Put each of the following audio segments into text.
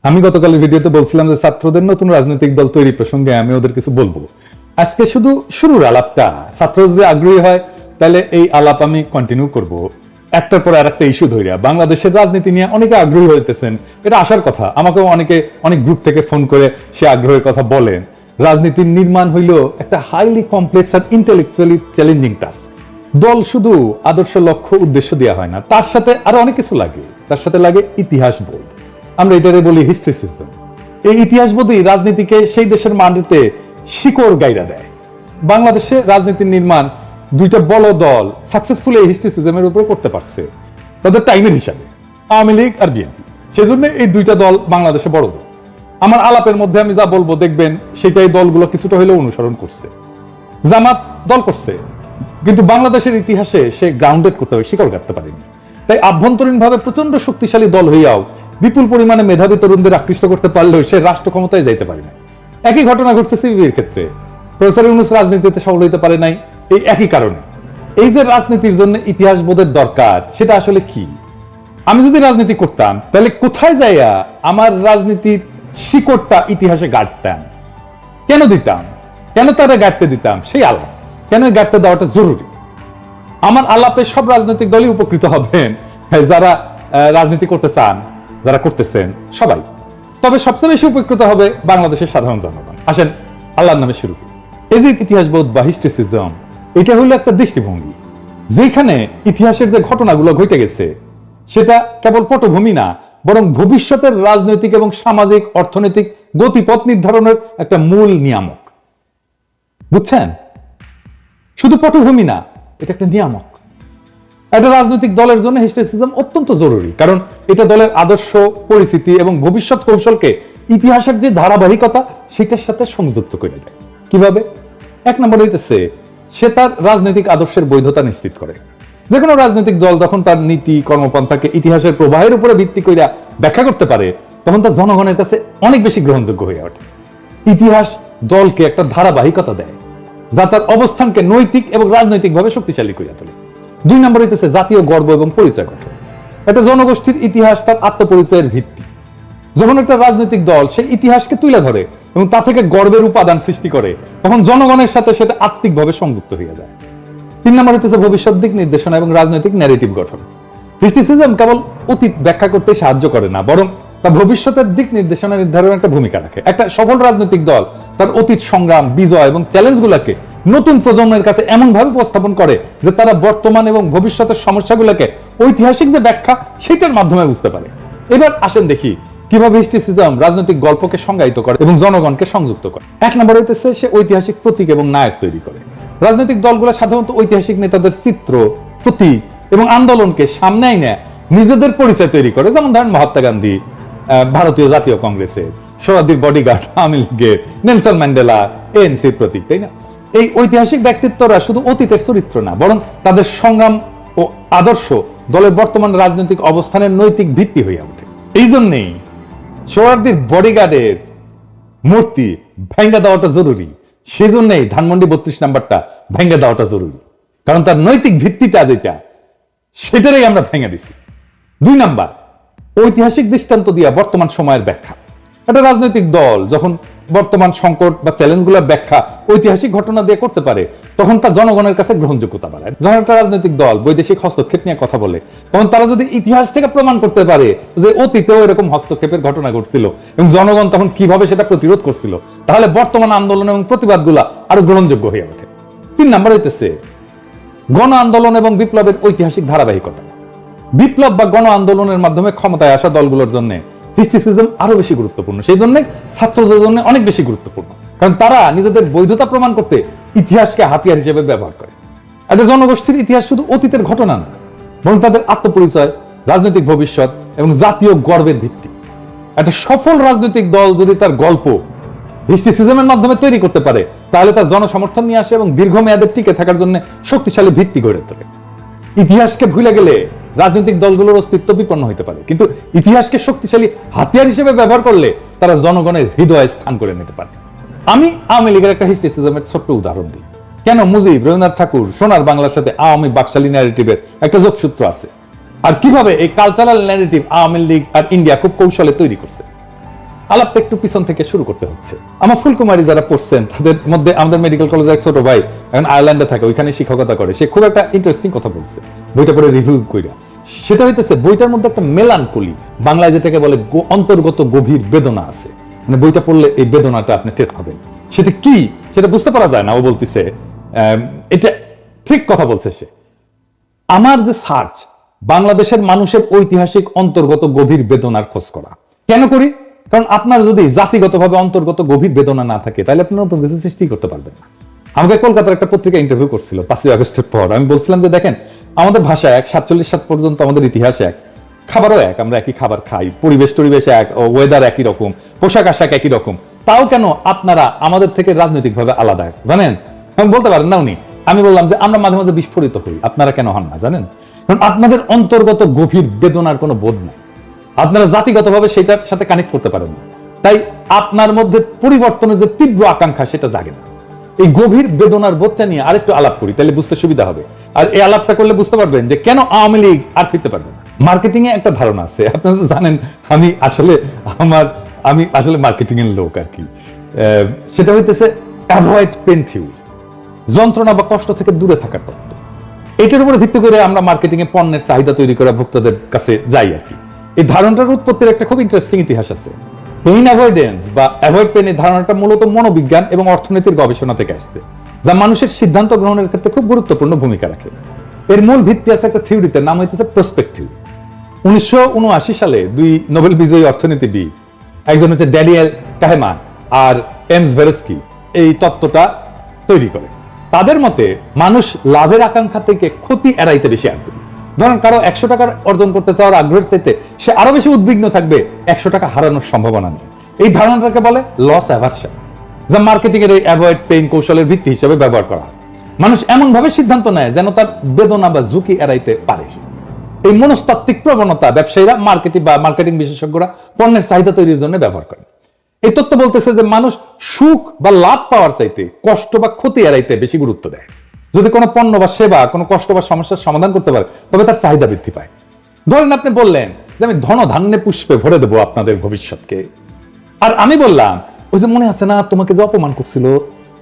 আমি গতকালের ভিডিওতে বলছিলাম যে ছাত্রদের নতুন রাজনৈতিক দল তৈরি প্রসঙ্গে আমি ওদের কিছু বলবো। আজকে শুধু শুরুর আলাপটা, ছাত্র যদি আগ্রহী হয় তাহলে এই আলাপ আমি কন্টিনিউ করব। একটার পর আর একটা ইস্যু ধরিয়া বাংলাদেশের রাজনীতি নিয়ে অনেকে আগ্রহী হইতেছেন, এটা আসার কথা। আমাকেও অনেক গ্রুপ থেকে ফোন করে সে আগ্রহের কথা বলেন। রাজনীতির নির্মাণ হইল একটা হাইলি কমপ্লেক্স আর ইন্টেলেকচুয়ালি চ্যালেঞ্জিং টাস্ক। দল শুধু আদর্শ লক্ষ্য উদ্দেশ্য দেওয়া হয় না, তার সাথে আরো অনেক কিছু লাগে। তার সাথে লাগে ইতিহাস বোধ, আমরা এটারে বলি হিস্ট্রিসিজম। এই ইতিহাস বোধই রাজনীতিকে সেই দেশের মাটিতে শিকড় গাইরা দেয়। বাংলাদেশে রাজনীতির নির্মাণ দুইটা বড় দল সাকসেসফুলি এই হিস্ট্রিসিজমের উপরে করতে পারছে তাদের টাইমের হিসাবে, আওয়ামী লীগ আর বিএনপি। সেজন্য এই দুইটা দল বাংলাদেশে বড় দল। আমার আলাপের মধ্যে আমি যা বলবো দেখবেন সেটাই দলগুলো কিছুটা হলেও অনুসরণ করছে। জামাত দল করছে, কিন্তু বাংলাদেশের ইতিহাসে সে গ্রাউন্ডেড করতে হবে, শিকড় গাড়তে পারেনি। তাই আভ্যন্তরীণ ভাবে প্রচন্ড শক্তিশালী দল হইয়াও বিপুল পরিমাণে মেধাবী তরুণদের আকৃষ্ট করতে পারলেও সে রাষ্ট্র ক্ষমতায় যাইতে পারে না। একই ঘটনা ঘটছে সিপিবির ক্ষেত্রে। প্রফেসর ইউনূস রাজনীতিতে সফল হইতে পারে নাই এই একই কারণে। এই যে রাজনীতির জন্য ইতিহাস বোধের দরকার, সেটা আসলে কি? আমি যদি রাজনীতি করতাম তাহলে কোথায় যাইয়া আমার রাজনীতির শিকড়টা ইতিহাসে গাড়তাম, কেন দিতাম, কেন তারা গাড়তে দিতাম, সেই আলাপ কেন গাড়তে দেওয়াটা জরুরি। আমার আলাপে সব রাজনৈতিক দলই উপকৃত হবেন, যারা রাজনীতি করতে চান, যারা করতেছেন সবাই। তবে সবচেয়ে বেশি উপকৃত হবে বাংলাদেশের সাধারণ জনগণ। আসেন আল্লাহর নামে শুরু করি। এই যে ইতিহাস বোধ বা হিস্ট্রিসিজম, এটা হলো একটা দৃষ্টিভঙ্গি যেখানে ইতিহাসের যে ঘটনাগুলো ঘটে গেছে সেটা কেবল পটভূমি না, বরং ভবিষ্যতের রাজনৈতিক এবং সামাজিক অর্থনৈতিক গতিপথ নির্ধারণের একটা মূল নিয়ামক। বুঝছেন? শুধু পটভূমি না, এটা একটা নিয়ামক। একটা রাজনৈতিক দলের জন্য হিস্ট্রিসিজম অত্যন্ত জরুরি, কারণ এটা দলের আদর্শ, পরিস্থিতি এবং ভবিষ্যৎ কৌশলকে ইতিহাসের যে ধারাবাহিকতা সেটার সাথে সংযুক্ত করে দেয়। কিভাবে? এক নম্বর হইতেছে সে তার রাজনৈতিক আদর্শের বৈধতা নিশ্চিত করে। যে কোনো রাজনৈতিক দল যখন তার নীতি কর্মপন্থাকে ইতিহাসের প্রবাহের উপরে ভিত্তি করে ব্যাখ্যা করতে পারে, তখন তার জনগণের কাছে অনেক বেশি গ্রহণযোগ্য হয়ে ওঠে। ইতিহাস দলকে একটা ধারাবাহিকতা দেয় যা তার অবস্থানকে নৈতিক এবং রাজনৈতিকভাবে শক্তিশালী করে তোলে। দুই নম্বর হইতেছে জাতীয় গর্ব এবং পরিচয় গঠন। একটা জনগোষ্ঠীর ইতিহাস তার আত্মপরিচয়ের ভিত্তি। যখন একটা রাজনৈতিক দল সেই ইতিহাসকে তুলে ধরে এবং তা থেকে গর্বের উপাদান সৃষ্টি করে, তখন জনগণের সাথে সেটা আত্মিকভাবে সংযুক্ত হয়ে যায়। তিন নম্বর হইতেছে ভবিষ্যৎ দিক নির্দেশনা এবং রাজনৈতিক ন্যারেটিভ গঠন। হিস্ট্রিসিজম কেবল অতীত ব্যাখ্যা করতে সাহায্য করে না, বরং তা ভবিষ্যতের দিক নির্দেশনা নির্ধারণের একটা ভূমিকা রাখে। একটা সফল রাজনৈতিক দল তার অতীত সংগ্রাম, বিজয় এবং চ্যালেঞ্জগুলোকে নতুন প্রজন্মের কাছে এমন ভাবে উপস্থাপন করে যে তারা বর্তমান এবং ভবিষ্যতের সমস্যাগুলোকে ঐতিহাসিক যে ব্যাখ্যা সেটার মাধ্যমে বুঝতে পারে। এবার আসেন দেখি কিভাবে হিস্ট্রিসিজম রাজনৈতিক গল্পকে সংজ্ঞায়িত করে এবং জনগণকে সংযুক্ত করে। এক নম্বর হইতেছে সে ঐতিহাসিক প্রতীক এবং নায়ক তৈরি করে। রাজনৈতিক দলগুলো সাধারণত ঐতিহাসিক নেতাদের চিত্র, প্রতীক এবং আন্দোলনকে সামনে এনে নিজেদের পরিচয় তৈরি করে। যেমন ধরেন মহাত্মা গান্ধী ভারতীয় জাতীয় কংগ্রেসের, সোহরাওয়ার্দীর বডিগার্ড আওয়ামী লীগের, নেলসন ম্যান্ডেলা এএনসির প্রতীক, তাই না? এই ঐতিহাসিক ব্যক্তিত্বরা শুধু অতীতের চরিত্র না, বরং তাদের সংগ্রাম ও আদর্শ দলের বর্তমান রাজনৈতিক অবস্থানের নৈতিক ভিত্তি হয়ে ওঠে। এই জন্যেই সোহরাওয়ার্দীর বডিগার্ডের মূর্তি ভেঙ্গে দেওয়াটা জরুরি। সেই জন্যই ধানমন্ডি 32 নাম্বারটা ভেঙ্গে দেওয়াটা জরুরি, কারণ তার নৈতিক ভিত্তিটা যেটা সেটারই আমরা ভেঙে দিছি। দুই নাম্বার, ঐতিহাসিক দৃষ্টান্ত দিয়া বর্তমান সময়ের ব্যাখ্যা। একটা রাজনৈতিক দল যখন বর্তমান সংকট বা চ্যালেঞ্জগুলোর ব্যাখ্যা ঐতিহাসিক ঘটনা দিয়ে করতে পারে, তখন তার জনগণের কাছে গ্রহণযোগ্যতা বাড়ায়। যখন একটা রাজনৈতিক দল বৈদেশিক হস্তক্ষেপ নিয়ে কথা বলে, তখন তারা যদি ইতিহাস থেকে প্রমাণ করতে পারে যে অতীতেও এরকম হস্তক্ষেপের ঘটনা ঘটছিল এবং জনগণ তখন কিভাবে সেটা প্রতিরোধ করছিল, তাহলে বর্তমান আন্দোলন এবং প্রতিবাদগুলো আরো গ্রহণযোগ্য হয়ে ওঠে। তিন নাম্বার হইতেছে গণ আন্দোলন এবং বিপ্লবের ঐতিহাসিক ধারাবাহিকতা। বিপ্লব বা গণ আন্দোলনের মাধ্যমে ক্ষমতায় আসা দলগুলোর জন্য হিস্ট্রিসিজম আরো বেশি গুরুত্বপূর্ণ। সেই জন্য ছাত্রদের জন্য অনেক বেশি গুরুত্বপূর্ণ, কারণ তারা নিজেদের বৈধতা প্রমাণ করতে ইতিহাসকে হাতিয়ার হিসেবে ব্যবহার করে। একটা জনগোষ্ঠীর ইতিহাস শুধু অতীতের ঘটনা না, বরং তাদের আত্মপরিচয়, রাজনৈতিক ভবিষ্যৎ এবং জাতীয় গর্বের ভিত্তি। একটা সফল রাজনৈতিক দল যদি তার গল্প হিস্ট্রিসিজমের মাধ্যমে তৈরি করতে পারে, তাহলে তার জনসমর্থন নিয়ে আসে এবং দীর্ঘমেয়াদে টিকে থাকার জন্য শক্তিশালী ভিত্তি গড়ে তোলে। ইতিহাসকে ভুলে গেলে রাজনৈতিক দলগুলোর অস্তিত্ব বিপন্ন হতে পারে, কিন্তু ইতিহাসকে শক্তিশালী হাতিয়ার হিসেবে ব্যবহার করলে তারা জনগণের হৃদয়ে স্থান করে নিতে পারে। আমি আওয়ামী লীগের একটা হিস্ট্রিসিজমের ছোট্ট উদাহরণ দিই। কেন মুজিব, রবীন্দ্রনাথ ঠাকুর, সোনার বাংলার সাথে আওয়ামী বাকশালী ন্যারেটিভের একটা যোগসূত্র আছে, আর কিভাবে এই কালচারাল ন্যারেটিভ আওয়ামী লীগ আর ইন্ডিয়া খুব কৌশলে তৈরি করছে। আলাপটা একটু পিছন থেকে শুরু করতে হচ্ছে। আমার ফুলকুমারী যারা পড়ছেন তাদের মধ্যে আমাদের মেডিকেল কলেজের এক ছোট ভাই এখন আয়ারল্যান্ডে থাকে, ওইখানে শিক্ষকতা করে, সে খুব একটা ইন্টারেস্টিং কথা বলছে বইটা পড়ে রিভিউ কইরা। সেটা হইতেছে বইটার মধ্যে একটা মেলানকলি, বাংলায় যেটাকে বলে অন্তর্গত গভীর বেদনা আছে, মানে বইটা পড়লে এই বেদনাটা আপনি টের পাবেন। সেটা কি সেটা বুঝতে পারা যায় না। ও বলতেছে এটা ঠিক কথা বলছে সে। আমার যে সার্চ বাংলাদেশের মানুষের ঐতিহাসিক অন্তর্গত গভীর বেদনার খোঁজ করা। কেন করি? কারণ আপনার যদি জাতিগতভাবে অন্তর্গত গভীর বেদনা না থাকে তাহলে আপনি নতুন কিছু সৃষ্টি করতে পারবেন না। আমাকে কলকাতার একটা পত্রিকা ইন্টারভিউ করছিল 5ই আগস্টের পর। আমি বলছিলাম যে দেখেন, আমাদের ভাষা এক, 47 সাল পর্যন্ত আমাদের ইতিহাস এক, খাবারও এক, আমরা একই খাবার খাই, পরিবেশ টরিবেশ এক, ওয়েদার একই রকম, পোশাক আশাক একই রকম, তাও কেন আপনারা আমাদের থেকে রাজনৈতিকভাবে আলাদা জানেন? বলতে পারেন না উনি। আমি বললাম যে আমরা মাঝে মাঝে বিস্ফোরিত হই, আপনারা কেন হন না জানেন? কারণ আপনাদের অন্তর্গত গভীর বেদনার কোনো বোধ নাই, আপনারা জাতিগতভাবে সেটার সাথে কানেক্ট করতে পারেন না, তাই আপনার মধ্যে পরিবর্তনের যে তীব্র আকাঙ্ক্ষা সেটা জাগে না। এই গভীর বেদনার বোধটা নিয়ে আরেকটু আলাপ করি, তাহলে বুঝতে সুবিধা হবে। আর এই আলাপটা করলে বুঝতে পারবেন যে কেন আওয়ামী লীগ আর ফিরতে পারবে না। মার্কেটিং এ একটা ধারণা আছে, আপনারা তো জানেন আমি আসলে মার্কেটিং এর লোক আর কি। সেটা হইতেছে অ্যাভয়েড পেন থিওরি, যন্ত্রণা বা কষ্ট থেকে দূরে থাকার তত্ত্ব। এটার উপরে ভিত্তি করে আমরা মার্কেটিং এ পণ্যের চাহিদা তৈরি করে ভোক্তাদের কাছে যাই আর কি। এই ধারণাটার উৎপত্তির একটা খুব ইন্টারেস্টিং ইতিহাস আছে। পেইন অ্যাভয়েডেন্স বা অ্যাভয়েড পেন এই ধারণাটা মূলত মনোবিজ্ঞান এবং অর্থনীতির গবেষণা থেকে আসছে, যা মানুষের সিদ্ধান্ত গ্রহণের ক্ষেত্রে খুব গুরুত্বপূর্ণ ভূমিকা রাখে। এর মূল ভিত্তি আছে একটা থিওরিতে, নাম হইতেছে প্রসপেক্ট থিওরি। 1979 সালে 2 নোবেল বিজয়ী অর্থনীতিবিদ, একজন হচ্ছে ড্যানিয়েল কাহনেমান আর এমস ভেরেস্কি, এই তত্ত্বটা তৈরি করে। তাদের মতে মানুষ লাভের আকাঙ্ক্ষা থেকে ক্ষতি এড়াইতে বেশি আগ্রহী। ধরেন কারো 100 টাকা অর্জন করতে চাওয়ার আগ্রহের চাইতে সে আরো বেশি উদ্বিগ্ন থাকবে 100 টাকা হারানোর সম্ভাবনা নিয়ে। এই ধারণাটাকে বলে লস অ্যাভারশন, যা মার্কেটিং এর এই অ্যাভয়েড পেইন কৌশলের ভিত্তি হিসেবে ব্যবহার করা হয়। মানুষ এমন ভাবে সিদ্ধান্ত নেয় যেন তার বেদনা বা ঝুঁকি এড়াইতে পারে। এই মনস্তাত্ত্বিক প্রবণতা ব্যবসায়ীরা, মার্কেটিং বিশেষজ্ঞরা পণ্যের চাহিদা তৈরির জন্য ব্যবহার করেন। এই তত্ত্ব বলতেছে যে মানুষ সুখ বা লাভ পাওয়ার চাইতে কষ্ট বা ক্ষতি এড়াইতে বেশি গুরুত্ব দেয়। যদি কোনো পণ্য বা সেবা কোনো কষ্ট বা সমস্যার সমাধান করতে পারে তবে তার চাহিদা বৃদ্ধি পায়। ধরেন আপনি বললেন যে আমি ধন ধান্যে পুষ্পে ভরে দেবো আপনাদের ভবিষ্যৎকে, আর আমি বললাম ওই যে মনে আছে না তোমাকে যে অপমান করছিল,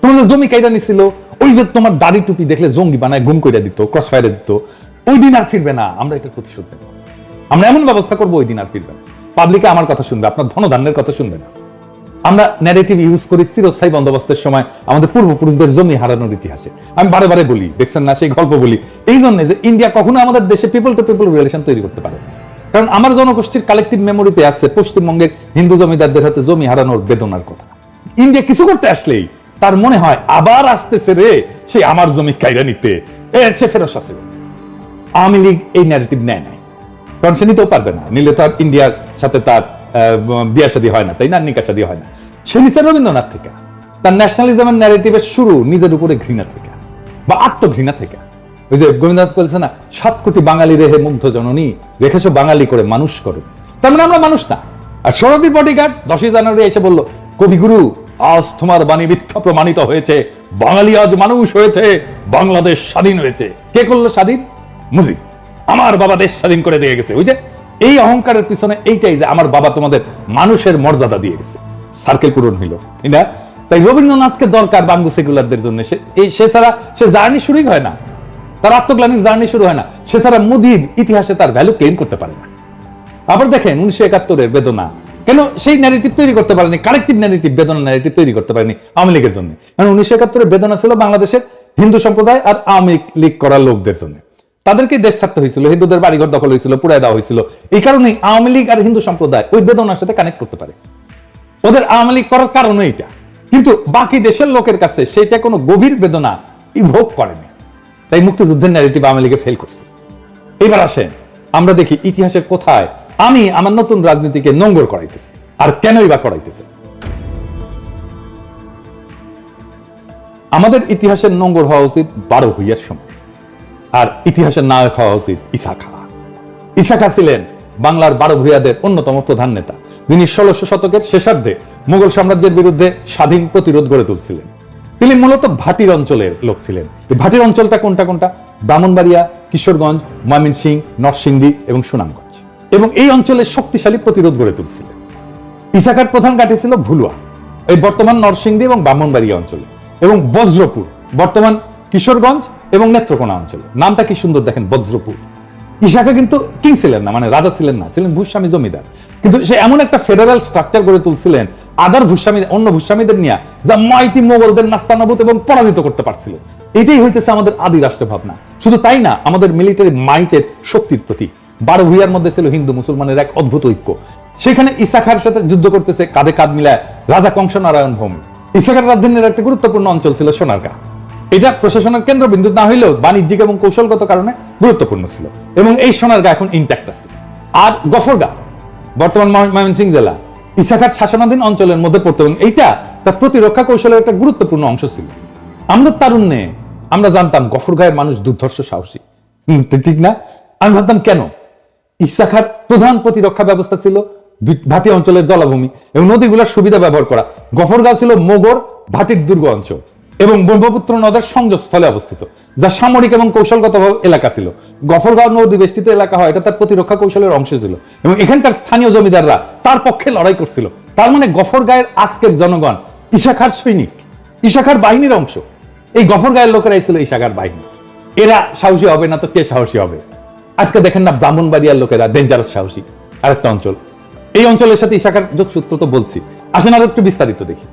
তোমার যে জমি কাইরা নিছিল, ওই যে তোমার দাড়ি টুপি দেখলে জঙ্গি বানায় গুম কইরা দিত, ক্রস ফায়ারে দিত, ওই দিন আর ফিরবে না, আমরা এটার প্রতিশোধ নেব, আমরা এমন ব্যবস্থা করবো ওই দিন আর ফিরবে না। পাবলিকে আমার কথা শুনবে, আপনার ধনধান্যের কথা শুনবে না। আমরা ন্যারেটিভ ইউজ করি চিরস্থায়ী বন্দোবস্তের সময় আমাদের পূর্বপুরুষদের জমি হারানোর ইতিহাসে। আমি বারে বারে বলি, দেখছেন না সেই গল্প বলি, এই জন্য যে ইন্ডিয়া কখনো আমাদের দেশে পিপল টু পিপল রিলেশন তৈরি করতে পারে না। কারণ আমার জনগোষ্ঠীর কালেকটিভ মেমোরিতে আছে পশ্চিমবঙ্গের হিন্দু জমিদারদের হাতে জমি হারানোর বেদনার কথা। ইন্ডিয়া কিছু করতে আসলেই তার মনে হয় আবার আসতেছে রে সে আমার জমি কাইরা নিতে, সে ফেরত আসে। আওয়ামী লীগ এই ন্যারেটিভ নেয় নাই, কারণ সে নিতেও পারবে না, নিলে তো আর ইন্ডিয়ার সাথে তার বিয়া শাদী হয় না, তাই না, নিকা শাদী হয় না। সে নিচে রবীন্দ্রনাথ থেকে, তার ন্যাশনালিজমের ন্যারেটিভের শুরু নিজের উপরে ঘৃণা থেকে বা আত্মঘৃণা থেকে। ওই যে গোবিন্দনাথ বলেছে না, 7 কোটি বাঙালি রেহে মুগ্ধ জননী, রেখেছো বাঙালি করে মানুষ করো। তার মানে আমরা মানুষ না। আর সরদীর বডিগার্ড 10ই জানুয়ারি এসে বলল, কবিগুরু আজ তোমার বাণী মিথ্যা প্রমাণিত হয়েছে, বাঙালি আজ মানুষ হয়েছে, বাংলাদেশ স্বাধীন হয়েছে। কে করলো স্বাধীন? মুজিব। আমার বাবা দেশ স্বাধীন করে দিয়ে গেছে। ওই যে এই অহংকারের পিছনে এইটাই যে আমার বাবা তোমাদের মানুষের মর্যাদা দিয়ে গেছে, সার্কেল পূরণ হইল, তাই না? তাই রবীন্দ্রনাথকে দরকার বাঙ্গু সেকুলারদের জন্য। সে ছাড়া সে জার্নি শুরুই হয় না, তার আত্মগ্লানির জার্নি শুরু হয় না। সে ছাড়া মোদির ইতিহাসে তার ভ্যালু ক্লেম করতে পারে না। আবার দেখেন 1971-এর বেদনা কেন সেই ন্যারেটিভ তৈরি করতে পারেনি, কালেকটিভ ন্যারেটিভ, বেদনা ন্যারেটিভ তৈরি করতে পারেনি আওয়ামী লীগের জন্য। কারণ 1971-এর বেদনা ছিল বাংলাদেশের হিন্দু সম্প্রদায় আর আওয়ামী লীগ করার লোকদের জন্য। তাদেরকে দেশ ছাড়তে হয়েছিল, হিন্দুদের বাড়িঘর দখল হয়েছিল, পুড়ায় দেওয়া হয়েছিল। এই কারণেই আওয়ামী লীগ আর হিন্দু সম্প্রদায় ওই বেদনার সাথে কানেক্ট করতে পারে। ওদের আওয়ামী লীগ করার কারণ এইটা, কিন্তু বাকি দেশের লোকের কাছে সেটা কোনো গভীর বেদনা ইভোক করেনি। তাই মুক্তিযুদ্ধের ন্যারেটিভ আওয়ামী লীগে ফেল করছে। এবার আসেন আমরা দেখি ইতিহাসের কোথায় আমি আমার নতুন রাজনীতিকে নোংর করাইতেছি, আর কেনই বা করাইতেছে। আমাদের ইতিহাসের নোংর হওয়া উচিত 12 ভূঁইয়ার সময়, আর ইতিহাসের নায়ক হওয়া উচিত ঈসা খাঁ। ঈসা খাঁ ছিলেন বাংলার 12 ভূঁইয়াদের অন্যতম প্রধান নেতা, যিনি 1600 শতকের শেষার্ধে মুঘল সাম্রাজ্যের বিরুদ্ধে স্বাধীন প্রতিরোধ গড়ে তুলছিলেন। তিনি মূলত ভাটির অঞ্চলের লোক ছিলেন। এই ভাটির অঞ্চলটা কোনটা কোনটা? ব্রাহ্মণবাড়িয়া, কিশোরগঞ্জ, ময়মনসিংহ, নরসিংদী এবং সুনামগঞ্জ। এবং এই অঞ্চলে শক্তিশালী প্রতিরোধ গড়ে তুলছিলেন। ইসাখার প্রধান ঘাঁটি ছিল ভুলুয়া, এই বর্তমান নরসিংদী এবং ব্রাহ্মণবাড়িয়া অঞ্চলে, এবং বজ্রপুর বর্তমান কিশোরগঞ্জ এবং নেত্রকোনা অঞ্চলে। নামটা কি সুন্দর দেখেন, বজ্রপুর। ইসাখা কিন্তু কিং ছিলেন না, মানে রাজা ছিলেন না, ছিলেন ভূস্বামী জমিদার। কিন্তু সে এমন একটা ফেডারেল স্ট্রাকচার গড়ে তুলছিলেন আদার ভূস্বামী, অন্য ভূস্বামীদের নিয়ে, যা মাইটি মোগলদের নাস্তানাবুদ এবং পরাজিত করতে পারছিল। এটাই হইতেছে আমাদের আদি রাষ্ট্র ভাবনা। শুধু তাই না, আমাদের মিলিটারি মাইটের শক্তির প্রতীক। 12 ভূঁইয়ার মধ্যে ছিল হিন্দু মুসলমানের এক অদ্ভুত ঐক্য। সেখানে ইসাখার সাথে যুদ্ধ করতেছে কাঁধে কাঁধ মিলায় রাজা কংসনারায়ণ ভৌমিক। ইসাখার রাজধানীর একটা গুরুত্বপূর্ণ অঞ্চল ছিল সোনারগাঁ। এটা প্রশাসনের কেন্দ্রবিন্দু না হইলেও বাণিজ্যিক এবং কৌশলগত কারণে গুরুত্বপূর্ণ ছিল, এবং এই সোনারগাঁ এখন ইনট্যাক্ট আছে। আর গফরগাঁ বর্তমান ময়মনসিংহ জেলা ইসাখার শাসনাধীন অঞ্চলের মধ্যে পড়তো, এবং এইটা তার প্রতিরক্ষা কৌশলের একটা গুরুত্বপূর্ণ অংশ ছিল। আমাদের তারুণ্যে আমরা জানতাম গফরগাঁয়ের মানুষ দুর্ধর্ষ সাহসী, ঠিক না? আমি ভাবতাম কেন? ইসাখার প্রধান প্রতিরক্ষা ব্যবস্থা ছিল ভাটি অঞ্চলের জলাভূমি এবং নদীগুলোর সুবিধা ব্যবহার করা। গফরগাঁও ছিল মোগর ভাটির দুর্গ অঞ্চল এবং ব্রহ্মপুত্র নদের সংযোগস্থলে অবস্থিত, যা সামরিক এবং কৌশলগত এলাকা ছিল। গফরগাঁও নদী বেষ্টিত এলাকা হয়, এটা তার প্রতিরক্ষা কৌশলের অংশ ছিল, এবং এখানকার স্থানীয় জমিদাররা তার পক্ষে লড়াই করছিল। তার মানে গফরগাঁয়ের আজকের জনগণ ইসাখার সৈনিক, ইসাখার বাহিনীর অংশ। এই গফরগাঁয়ের লোকেরাই ছিল ইসাখার বাহিনী। এরা সাহসী হবে না তো কে সাহসী হবে? আজকে দেখেন না ব্রাহ্মণবাড়িয়ার লোকেরা ডেঞ্জারাস সাহসী, আরেকটা অঞ্চল। এই অঞ্চলের সাথে ইসাখার যোগসূত্র তো বলছি, আসেন আরো একটু বিস্তারিত দেখি।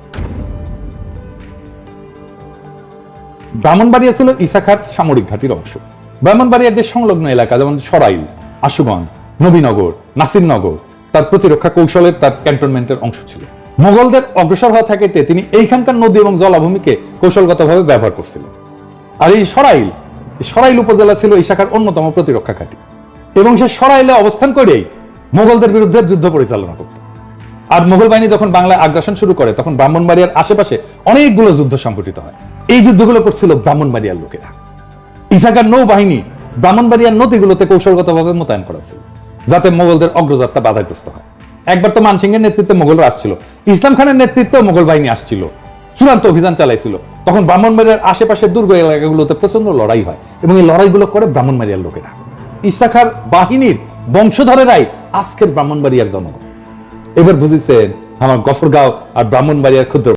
ব্রাহ্মণবাড়িয়া ছিল ইসাখার সামরিক ঘাঁটির অংশ। ব্রাহ্মণবাড়িয়ার যে সংলগ্ন এলাকা, যেমন সরাইল, আশুগঞ্জ, নবীনগর, নাসিরনগর, তার প্রতিরক্ষা কৌশলের, তার ক্যান্টনমেন্টের অংশ ছিল। মোগলদের অগ্রসর হওয়া থাকাতে তিনি এইখানকার নদী এবং জলাভূমিকে কৌশলগতভাবে ব্যবহার করছিলেন। আর এই সরাইল উপজেলা ছিল ইসাখার অন্যতম প্রতিরক্ষা ঘাঁটি, এবং সে সরাইলে অবস্থান করেই মোগলদের বিরুদ্ধে যুদ্ধ পরিচালনা করত। আর মোগল বাহিনী যখন বাংলায় আগ্রাসন শুরু করে, তখন ব্রাহ্মণবাড়িয়ার আশেপাশে অনেকগুলো যুদ্ধ সংঘটিত হয়। এই যুদ্ধগুলো করছিল ব্রাহ্মণবাড়িয়ার লোকেরা। ইসাখার নৌবাহিনী ব্রাহ্মণবাড়িয়ার নদীগুলোতে কৌশলগতভাবে মোতায়েন করা ছিল, যাতে মোগলদের অগ্রযাত্রা বাধাগ্রস্ত হয়। একবার তো মানসিংহের নেতৃত্বে মোগলরা আসছিল, ইসলাম খানের নেতৃত্বে মোগল বাহিনী আসছিল, চূড়ান্ত অভিযান চালাইছিল। তখন ব্রাহ্মণবাড়িয়ার আশেপাশের দুর্গ এলাকাগুলোতে প্রচন্ড লড়াই হয়, এবং এই লড়াইগুলো করে ব্রাহ্মণবাড়িয়ার লোকেরা। ইসাখার বাহিনীর বংশধরেরাই আজকের ব্রাহ্মণবাড়িয়ার জনগণ। এবার বুঝেছেন আমার গফরগাঁও আর ব্রাহ্মণবাড়িয়ার ক্ষুদ্র